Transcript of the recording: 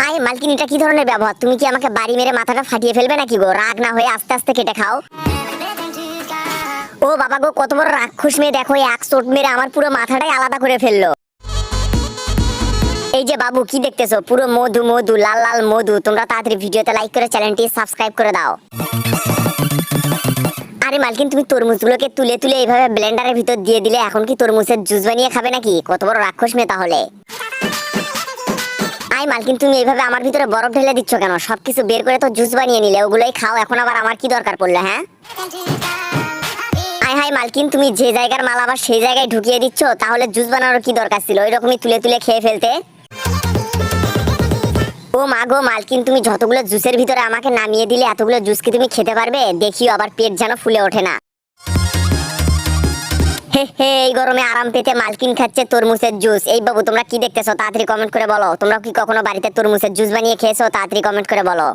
আয় মালকিন, এটা কি ধরনের ব্যবহার? তুমি কি আমাকে বাড়ি মেরে মাথাটা ফাটিয়ে ফেলবে নাকি গো? রাগ না হয়ে আস্তে আস্তে কেটে খাও। ও বাবা গো, কত বড় রাক্ষস মেয়ে! দেখো, এক চোট মেরে আমার পুরো মাথাটাই আলাদা করে ফেললো। এই যে বাবু, কি দেখতেছো? পুরো মধু মধু, লাল লাল মধু। তোমরা তাড়াতাড়ি ভিডিওতে লাইক করে চ্যানেলটি সাবস্ক্রাইব করে দাও। আরে মালকিন, তুমি তরমুজগুলোকে তুলে তুলে এইভাবে ব্লেন্ডারের ভিতর দিয়ে দিলে, এখন কি তরমুজের জুস বানিয়ে খাবে নাকি? কত বড় রাক্ষস মেয়ে তাহলে! আয় মালকিন, তুমি এইভাবে আমার ভিতরে বরফ ঢেলে দিচ্ছ কেন? সবকিছু বের করে তো জুস বানিয়ে নিলে, ওগুলোই খাও। এখন আবার আমার কি দরকার পড়লো? হ্যাঁ, আয় হায় মালকিন, তুমি যে জায়গার মাল আবার সেই জায়গায় ঢুকিয়ে দিচ্ছ। তাহলে জুস বানানোর কি দরকার ছিল? ওইরকমই তুলে তুলে খেয়ে ফেলতে। ও মা গো মালকিন, তুমি যতগুলো জুসের ভিতরে আমাকে নামিয়ে দিলে, এতগুলো জুস কি তুমি খেতে পারবে? দেখিও, আবার পেট যেন ফুলে ওঠে না। হে হে, এই গরমে আরাম পেতে মালকিন খাচ্ছে তরমুজের জুস। এই বাবু, তোমরা কি দেখতেছো? তাড়াতাড়ি কমেন্ট করে বলো। তোমরা কি কখনো বাড়িতে তরমুজের জুস বানিয়ে খেয়েছো? তাড়াতাড়ি কমেন্ট করে বলো।